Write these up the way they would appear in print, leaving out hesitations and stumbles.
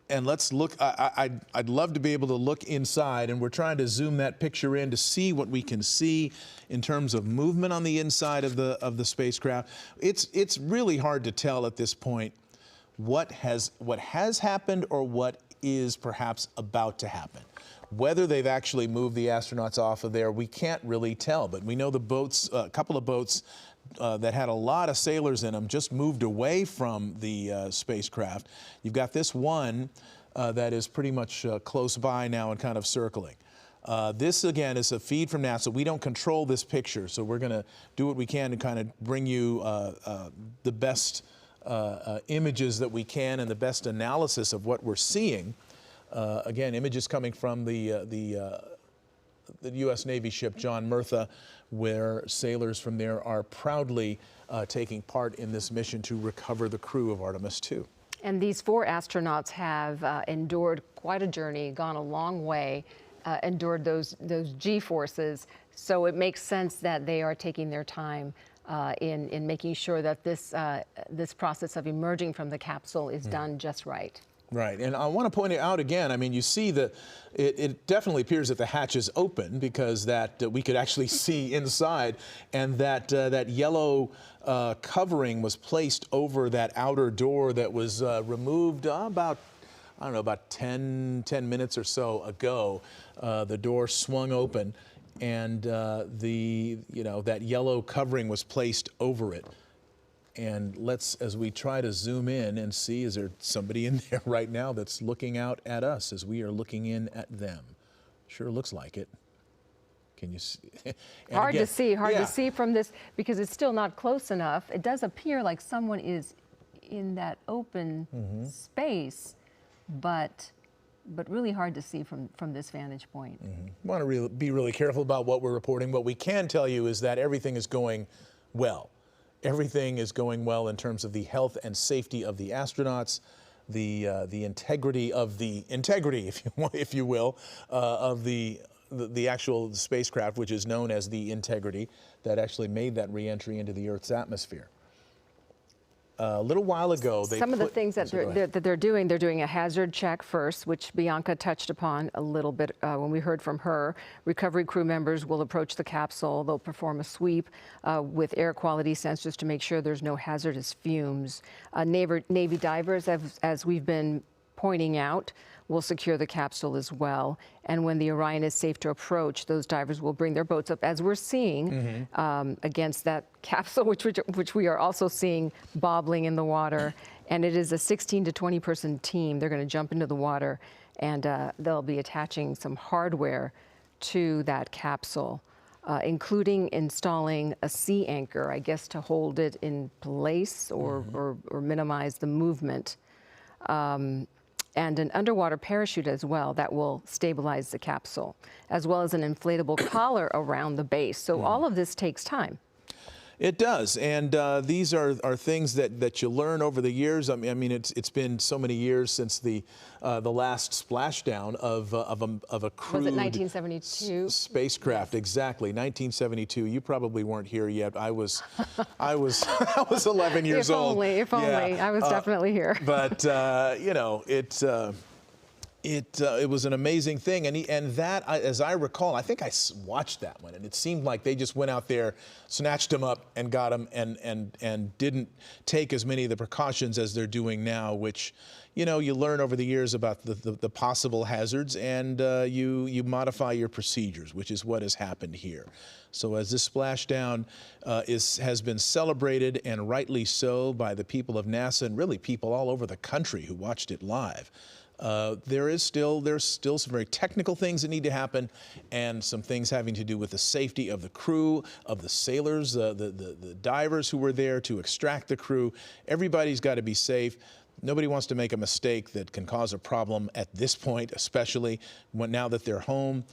and let's look. I'd love to be able to look inside, and we're trying to zoom that picture in to see what we can see in terms of movement on the inside of the spacecraft. It's really hard to tell at this point what has happened or what is perhaps about to happen. Whether they've actually moved the astronauts off of there, we can't really tell. But we know the boats, a couple of boats that had a lot of sailors in them, just moved away from the spacecraft. You've got this one that is pretty much close by now and kind of circling. This, again, is a feed from NASA. We don't control this picture, so we're going to do what we can to kind of bring you the best images that we can and the best analysis of what we're seeing. Again, images coming from the U.S. Navy ship John Murtha, where sailors from there are proudly taking part in this mission to recover the crew of Artemis II. And these 4 astronauts have endured quite a journey, gone a long way, endured those G-forces. So it makes sense that they are taking their time in making sure that this process of emerging from the capsule is done just right. Right, and I want to point it out again. I mean, you see that it definitely appears that the hatch is open, because that we could actually see inside, and that that yellow covering was placed over that outer door that was removed about, I don't know, about 10 minutes or so ago. The door swung open, and that yellow covering was placed over it. And let's, as we try to zoom in and see, is there somebody in there right now that's looking out at us as we are looking in at them? Sure looks like it. Can you see? Hard to see from this, because it's still not close enough. It does appear like someone is in that open space, but really hard to see from this vantage point. Want to be really careful about what we're reporting. What we can tell you is that everything is going well. Everything is going well in terms of the health and safety of the astronauts, the integrity, if you will, of the actual spacecraft, which is known as the Integrity, that actually made that re-entry into the Earth's atmosphere. A little while ago, some of the things that they're doing a hazard check first, which Bianca touched upon a little bit when we heard from her. Recovery crew members will approach the capsule. They'll perform a sweep with air quality sensors to make sure there's no hazardous fumes. Navy divers, as we've been pointing out, will secure the capsule as well. And when the Orion is safe to approach, those divers will bring their boats up, as we're seeing, against that capsule, which we are also seeing bobbling in the water. And it is a 16 to 20 person team. They're going to jump into the water, and they'll be attaching some hardware to that capsule, including installing a sea anchor, I guess, to hold it in place or minimize the movement. And an underwater parachute as well that will stabilize the capsule, as well as an inflatable collar around the base. So all of this takes time. It does, and these are things that you learn over the years. I mean, it's been so many years since the last splashdown of a crewed, was it 1972 spacecraft? Yes. Exactly, 1972. You probably weren't here yet. I was 11 years old. If only. I was definitely here. But you know, it was an amazing thing, and that, as I recall, I think I watched that one, and it seemed like they just went out there, snatched them up, and got them, and didn't take as many of the precautions as they're doing now, which, you know, you learn over the years about the possible hazards, and you modify your procedures, which is what has happened here. So as this splashdown has been celebrated, and rightly so, by the people of NASA and really people all over the country who watched it live. There's still some very technical things that need to happen, and some things having to do with the safety of the crew, of the sailors, the divers who were there to extract the crew. Everybody's got to be safe. Nobody wants to make a mistake that can cause a problem at this point, especially now that they're home.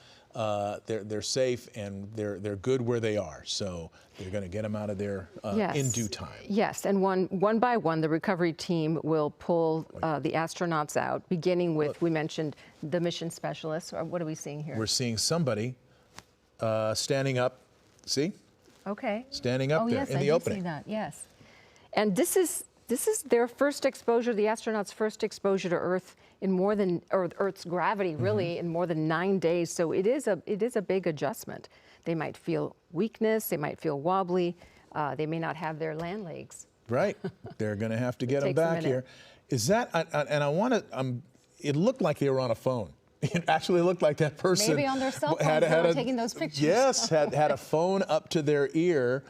They're safe, and they're good where they are. So they're going to get them out of there in due time. Yes, and one by one, the recovery team will pull the astronauts out, beginning with, we mentioned, the mission specialist. What are we seeing here? We're seeing somebody standing up. See? Okay. Standing up there in the opening. I see that. Yes. And this is This is their first exposure, the astronauts' first exposure to Earth in more than, or Earth's gravity really, in more than 9 days. So it is a big adjustment. They might feel weakness, they might feel wobbly, they may not have their land legs. Right. They're going to have to get them takes a back minute. here. Is that, and I want to, it looked like they were on a phone. It actually looked like that person Maybe on their cell phones they were taking those pictures. Yes, had a phone up to their ear.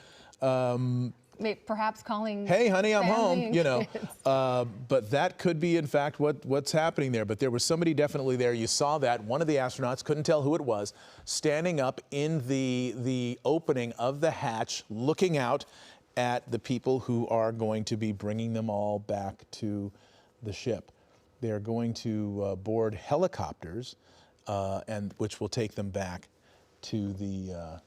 Perhaps calling, hey, honey, I'm family home, you know. But that could be, in fact, what's happening there. But there was somebody definitely there. You saw that. One of the astronauts, couldn't tell who it was, standing up in the opening of the hatch, looking out at the people who are going to be bringing them all back to the ship. They're going to board helicopters, and which will take them back to the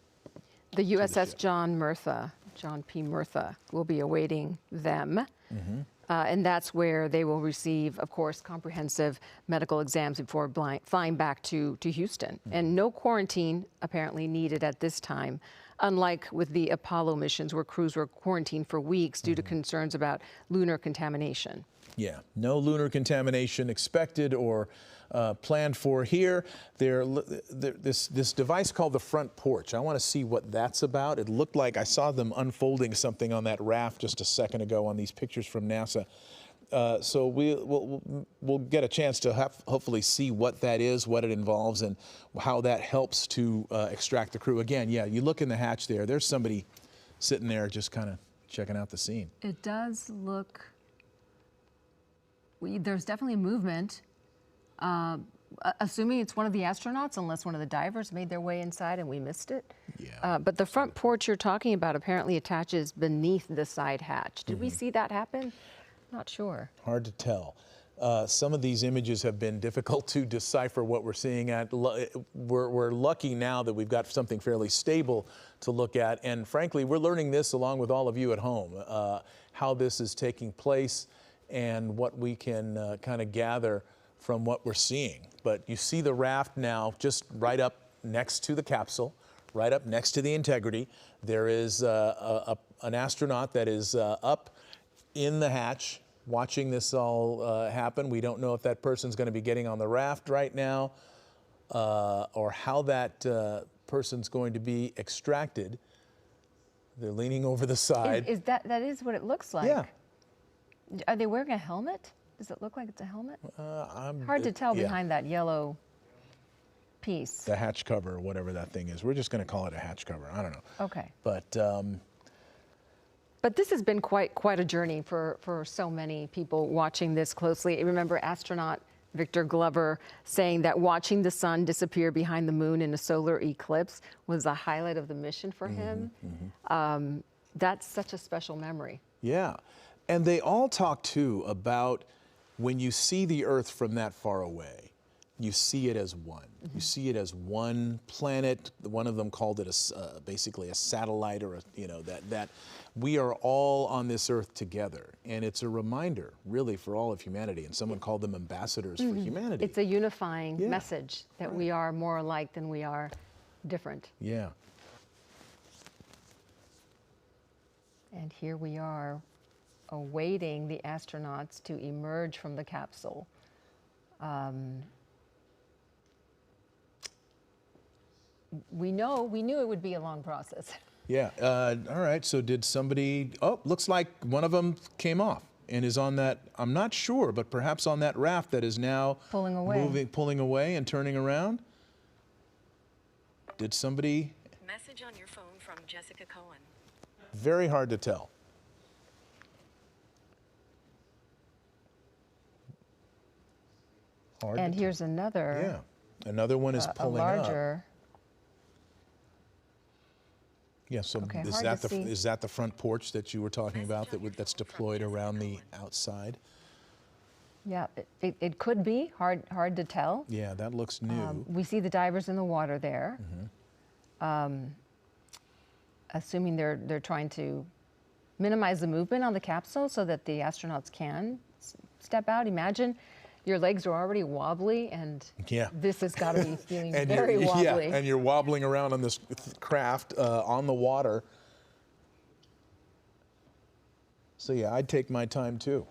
USS John P. Murtha will be awaiting them. And that's where they will receive, of course, comprehensive medical exams before flying back to Houston. And no quarantine apparently needed at this time, unlike with the Apollo missions where crews were quarantined for weeks due to concerns about lunar contamination. Yeah, no lunar contamination expected or planned for here. This device called the front porch, I want to see what that's about. It looked like I saw them unfolding something on that raft just a second ago on these pictures from NASA. So we'll get a chance to hopefully see what that is, what it involves, and how that helps to extract the crew. Again, yeah, you look in the hatch there, there's somebody sitting there just kind of checking out the scene. It does look, there's definitely movement. Assuming it's one of the astronauts, unless one of the divers made their way inside and we missed it. Yeah. But the front porch you're talking about apparently attaches beneath the side hatch. Did we see that happen? Not sure. Hard to tell. Some of these images have been difficult to decipher what we're seeing at. We're lucky now that we've got something fairly stable to look at. And frankly, we're learning this along with all of you at home, how this is taking place and what we can kind of gather from what we're seeing. But you see the raft now just right up next to the capsule, right up next to the Integrity. There is an astronaut that is up in the hatch watching this all happen. We don't know if that person's going to be getting on the raft right now or how that person's going to be extracted. They're leaning over the side. That is what it looks like. Yeah. Are they wearing a helmet? Does it look like it's a helmet? Hard to tell yeah. behind that yellow piece. The hatch cover, or whatever that thing is. We're just going to call it a hatch cover. I don't know. Okay. But this has been quite a journey for so many people watching this closely. Remember astronaut Victor Glover saying that watching the sun disappear behind the moon in a solar eclipse was a highlight of the mission for him. That's such a special memory. Yeah. And they all talk, too, about when you see the Earth from that far away, you see it as one. You see it as one planet. One of them called it basically a satellite, or that we are all on this Earth together. And it's a reminder, really, for all of humanity. And someone called them ambassadors for humanity. It's a unifying message that we are more alike than we are different. Yeah. And here we are, awaiting the astronauts to emerge from the capsule. We knew it would be a long process. Yeah. All right. So did somebody? Oh, looks like one of them came off and is on that. I'm not sure, but perhaps on that raft that is now pulling away, pulling away and turning around. Did somebody? Message on your phone from Jessica Cohen. Very hard to tell. And here's another. Yeah, another one is pulling up. Larger. Yeah. So is that the front porch that you were talking about that's deployed around the outside? Yeah, it could be hard to tell. Yeah, that looks new. We see the divers in the water there. Assuming they're trying to minimize the movement on the capsule so that the astronauts can step out. Imagine your legs are already wobbly, and this has got to be feeling very wobbly. Yeah, and you're wobbling around on this craft on the water. So yeah, I'd take my time too.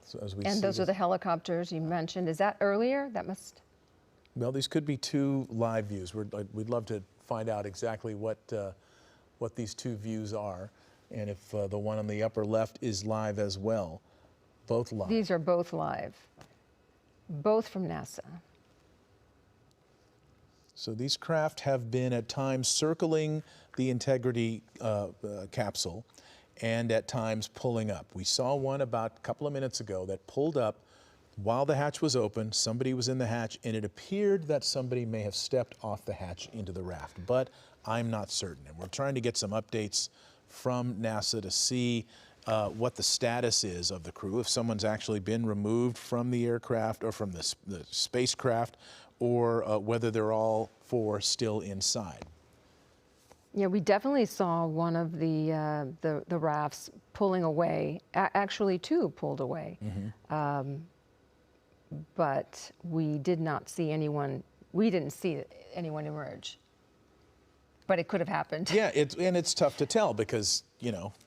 So as we And see those are this- the helicopters you mentioned. Is that earlier? That must. Well, these could be two live views. We'd love to find out exactly what these two views are, and if the one on the upper left is live as well. Both live. These are both live, both from NASA. So these craft have been at times circling the Integrity capsule and at times pulling up. We saw one about a couple of minutes ago that pulled up while the hatch was open. Somebody was in the hatch, and it appeared that somebody may have stepped off the hatch into the raft, but I'm not certain. And we're trying to get some updates from NASA to see what the status is of the crew, if someone's actually been removed from the aircraft or from the spacecraft, or whether they're all four still inside. Yeah, we definitely saw one of the rafts pulling away. Actually, two pulled away, but we did not see anyone. We didn't see anyone emerge. But it could have happened. Yeah, it's tough to tell because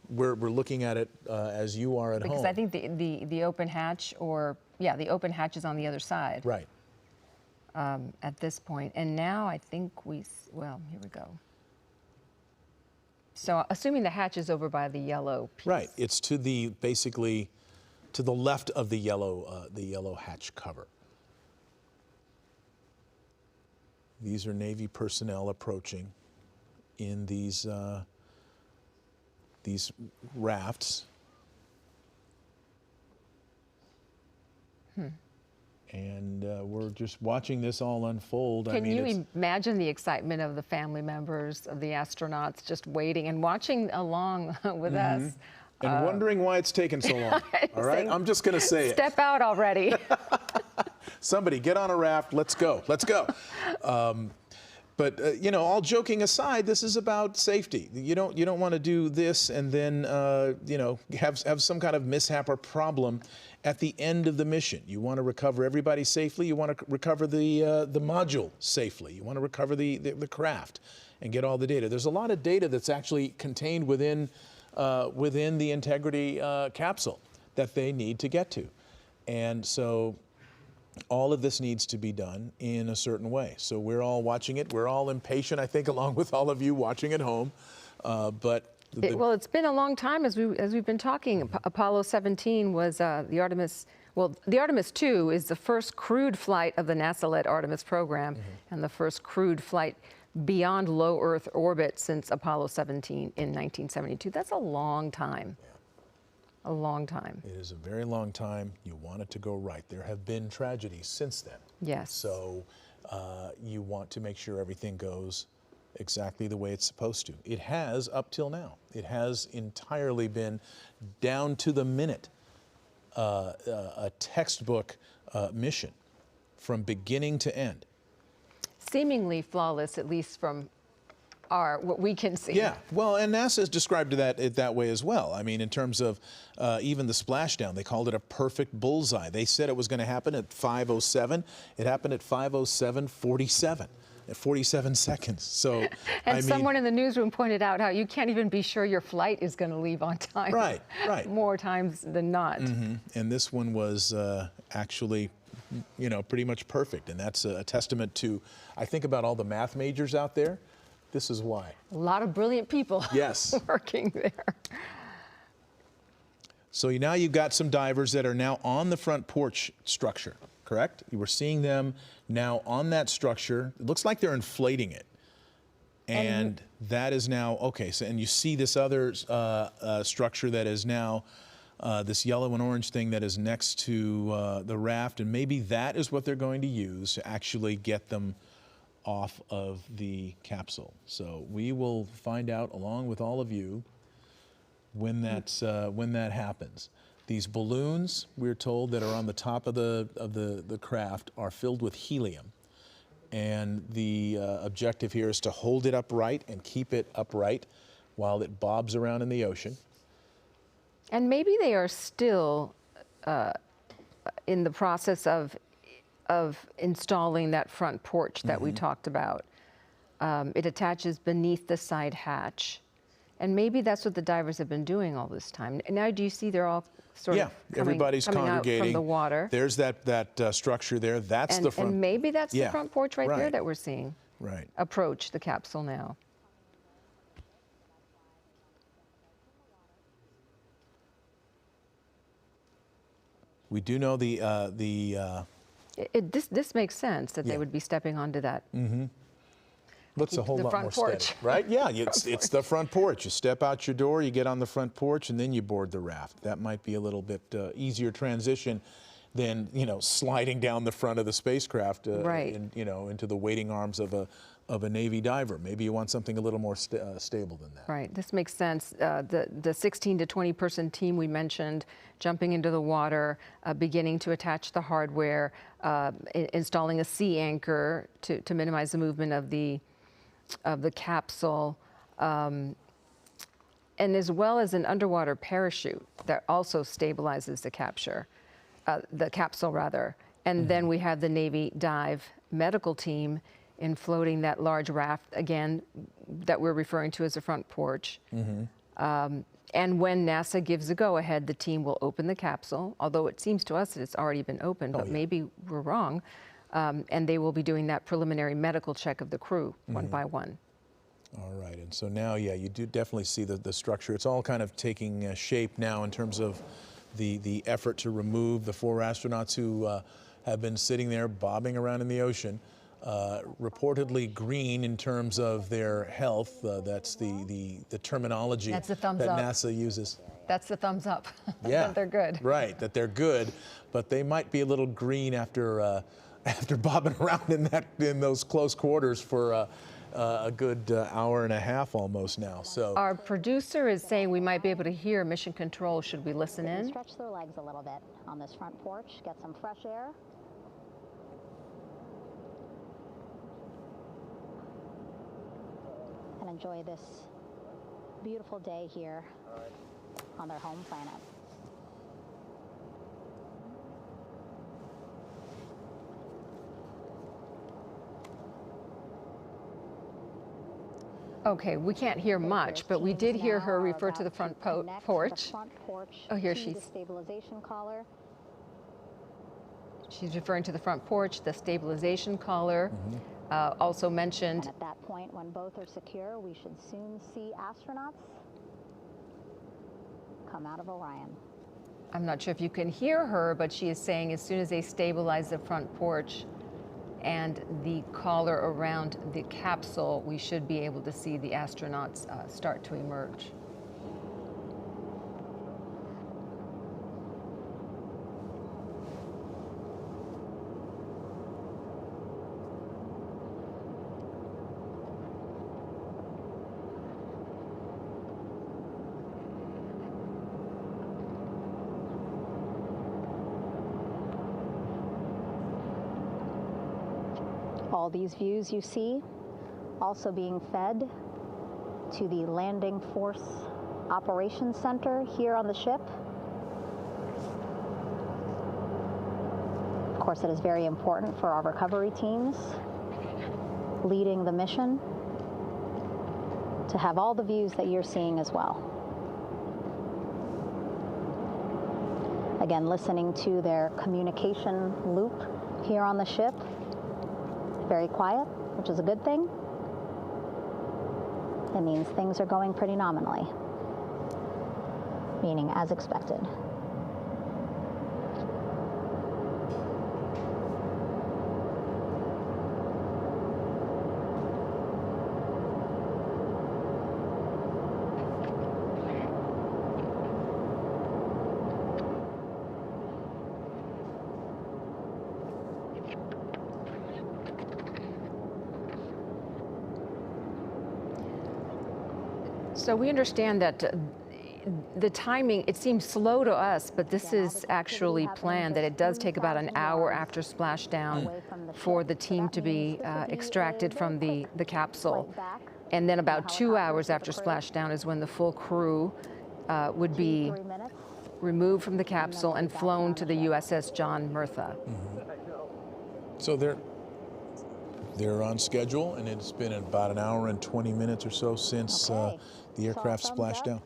we're looking at it as you are at home. Because I think the open hatch, the open hatch is on the other side. Right. At this point, and now I think here we go. So assuming the hatch is over by the yellow piece. Right. It's basically to the left of the yellow hatch cover. These are Navy personnel approaching in these rafts. And we're just watching this all unfold. Can you imagine the excitement of the family members of the astronauts just waiting and watching along with us? And wondering why it's taken so long. All right, I'm just going to say it. Step out already. Somebody get on a raft. Let's go. Let's go. But all joking aside, this is about safety. You don't want to do this and then have some kind of mishap or problem at the end of the mission. You want to recover everybody safely. You want to recover the module safely. You want to recover the craft and get all the data. There's a lot of data that's actually contained within the Integrity capsule that they need to get to, and so all of this needs to be done in a certain way. So we're all watching it. We're all impatient, I think, along with all of you watching at home. Well, it's been a long time as we've been talking. Apollo 17 was the Artemis. Well, the Artemis II is the first crewed flight of the NASA-led Artemis program, and the first crewed flight beyond low Earth orbit since Apollo 17 in 1972. That's a long time. A long time. It is a very long time. You want it to go right. There have been tragedies since then. Yes. So you want to make sure everything goes exactly the way it's supposed to. It has up till now. It has entirely been down to the minute a textbook mission from beginning to end. Seemingly flawless, at least from what we can see. Yeah, well, and NASA has described it that way as well. I mean, in terms of even the splashdown, they called it a perfect bullseye. They said it was going to happen at 5:07. It happened at 5:07:47. At 47 seconds. So, and someone in the newsroom pointed out how you can't even be sure your flight is going to leave on time. Right, right. More times than not. And this one was actually, pretty much perfect. And that's a testament to, I think about all the math majors out there. This is why. A lot of brilliant people. Yes. Working there. So now you've got some divers that are now on the front porch structure, correct? You were seeing them now on that structure. It looks like they're inflating it. And that is now, okay, so and you see this other structure that is now this yellow and orange thing that is next to the raft, and maybe that is what they're going to use to actually get them off of the capsule. So we will find out along with all of you when that happens. These balloons, we're told, that are on the top of the craft are filled with helium. And the objective here is to hold it upright and keep it upright while it bobs around in the ocean. And maybe they are still in the process of installing that front porch that we talked about. It attaches beneath the side hatch. And maybe that's what the divers have been doing all this time. Now do you see they're all sort of everybody's coming out congregating from the water? There's that structure there. That's the front. And maybe that's the Yeah, front porch right there right. that we're seeing Right. approach the capsule now. We do know This makes sense that Yeah. they would be stepping onto that. looks a whole the lot front more porch. steady, right? Yeah, it's the front porch. You step out your door, you get on the front porch, and then you board the raft. That might be a little bit easier transition than sliding down the front of the spacecraft, Right. into the waiting arms of a Navy diver. Maybe you want something a little more stable than that. Right, this makes sense. The 16 to 20 person team we mentioned jumping into the water, beginning to attach the hardware, installing a sea anchor to minimize the movement of the capsule, and as well as an underwater parachute that also stabilizes the capsule rather. And then we have the Navy dive medical team in floating that large raft, again, that we're referring to as the front porch. And when NASA gives the go-ahead, the team will open the capsule, although it seems to us that it's already been opened, but maybe we're wrong. And they will be doing that preliminary medical check of the crew, one by one. All right, and so now, you do definitely see the structure. It's all kind of taking shape now in terms of the effort to remove the 4 astronauts who have been sitting there bobbing around in the ocean, reportedly green in terms of their health. That's the terminology That's the thumbs that up. NASA uses. That's the thumbs up. Yeah, that they're good. Right, that they're good, but they might be a little green after bobbing around in those close quarters for a good hour and a half almost now. So Our producer is saying we might be able to hear mission control. Should we listen in? Stretch their legs a little bit on this front porch, get some fresh air. And enjoy this beautiful day here on their home planet. Okay, we can't hear much, but we did hear her refer to the front porch. Oh, here to she's. the stabilization collar. She's referring to the front porch, the stabilization collar. Also mentioned. And at that point, when both are secure, we should soon see astronauts come out of Orion. I'm not sure if you can hear her, but she is saying as soon as they stabilize the front porch and the collar around the capsule, we should be able to see the astronauts start to emerge. All these views you see also being fed to the Landing Force Operations Center here on the ship. Of course, it is very important for our recovery teams leading the mission to have all the views that you're seeing as well. Again, listening to their communication loop here on the ship. Very quiet, which is a good thing. It means things are going pretty nominally, meaning as expected. So we understand that the timing, it seems slow to us, but this is actually planned, that it does take about an hour after splashdown for the team to be extracted from the capsule. And then about 2 hours after splashdown is when the full crew would be removed from the capsule and flown to the USS John Murtha. So they're on schedule, and it's been about an hour and 20 minutes or so since The aircraft Saw a thumbs splashed up down.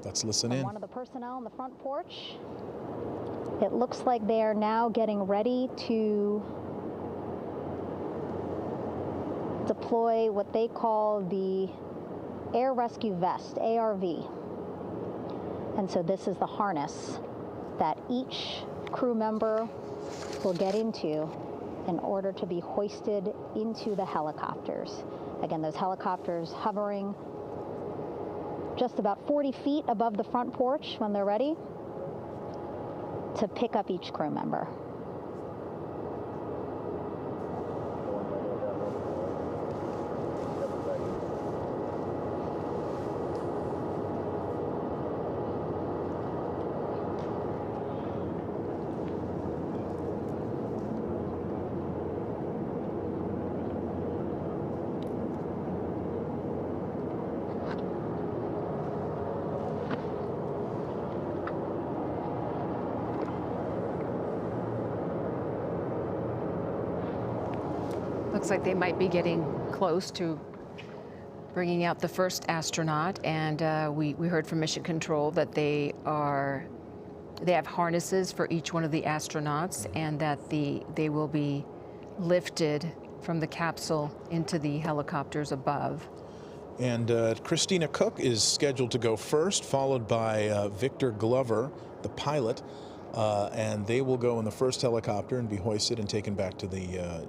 Let's listen from in. one of the personnel on the front porch. It looks like they are now getting ready to deploy what they call the Air Rescue Vest, ARV. And so this is the harness that each crew member will get into in order to be hoisted into the helicopters. Again, those helicopters hovering just about 40 feet above the front porch when they're ready to pick up each crew member. Looks like they might be getting close to bringing out the first astronaut, and we heard from Mission Control that they have harnesses for each one of the astronauts, and that they will be lifted from the capsule into the helicopters above. And Christina Cook is scheduled to go first, followed by Victor Glover, the pilot, and they will go in the first helicopter and be hoisted and taken back to the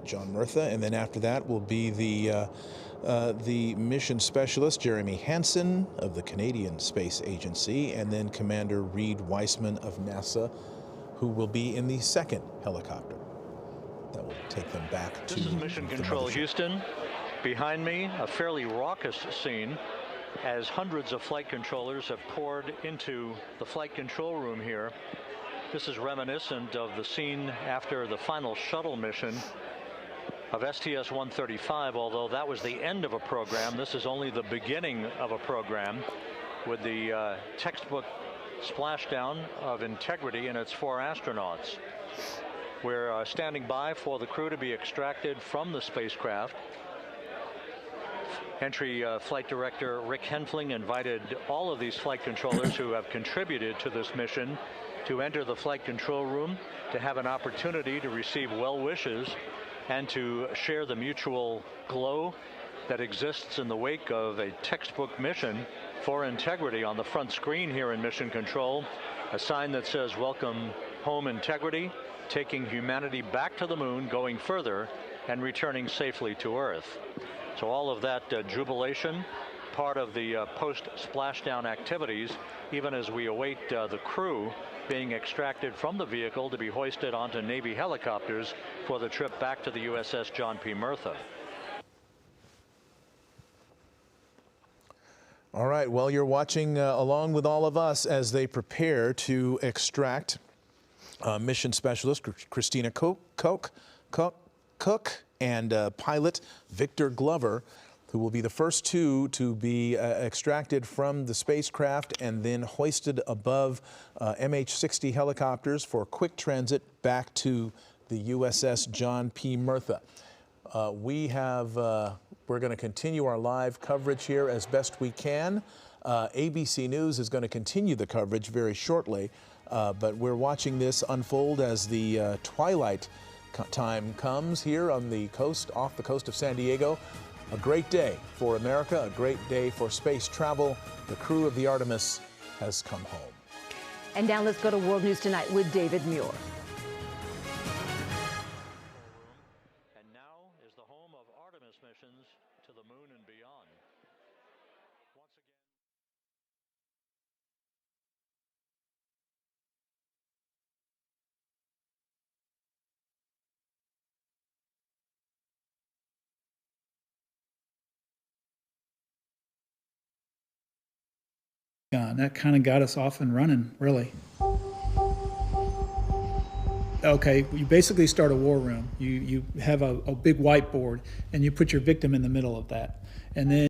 John Murtha, and then after that will be the mission specialist Jeremy Hansen of the Canadian Space Agency, and then Commander Reed Weissman of NASA, who will be in the second helicopter that will take them back to. This is Mission the Control mothership. Houston. Behind me, a fairly raucous scene as hundreds of flight controllers have poured into the flight control room here. This is reminiscent of the scene after the final shuttle mission of STS-135, although that was the end of a program. This is only the beginning of a program with the textbook splashdown of Integrity and its 4 astronauts. We're standing by for the crew to be extracted from the spacecraft. Entry Flight Director Rick Henfling invited all of these flight controllers who have contributed to this mission to enter the flight control room, to have an opportunity to receive well wishes and to share the mutual glow that exists in the wake of a textbook mission for Integrity. On the front screen here in Mission Control, a sign that says "Welcome home, Integrity," taking humanity back to the moon, going further and returning safely to Earth. So all of that jubilation, part of the post-splashdown activities, even as we await the crew being extracted from the vehicle to be hoisted onto Navy helicopters for the trip back to the USS John P. Murtha. All right, well, you're watching along with all of us as they prepare to extract mission specialist Christina Cook and pilot Victor Glover, who will be the first two to be extracted from the spacecraft and then hoisted above MH-60 helicopters for quick transit back to the USS John P. Murtha. We're going to continue our live coverage here as best we can. ABC News is going to continue the coverage very shortly, but we're watching this unfold as the twilight time comes here on the coast, off the coast of San Diego. A great day for America, a great day for space travel. The crew of the Artemis has come home. And now let's go to World News Tonight with David Muir. And now is the home of Artemis missions to the moon and beyond. Once again. That kind of got us off and running, really. Okay, you basically start a war room. You have a big whiteboard, and you put your victim in the middle of that. And then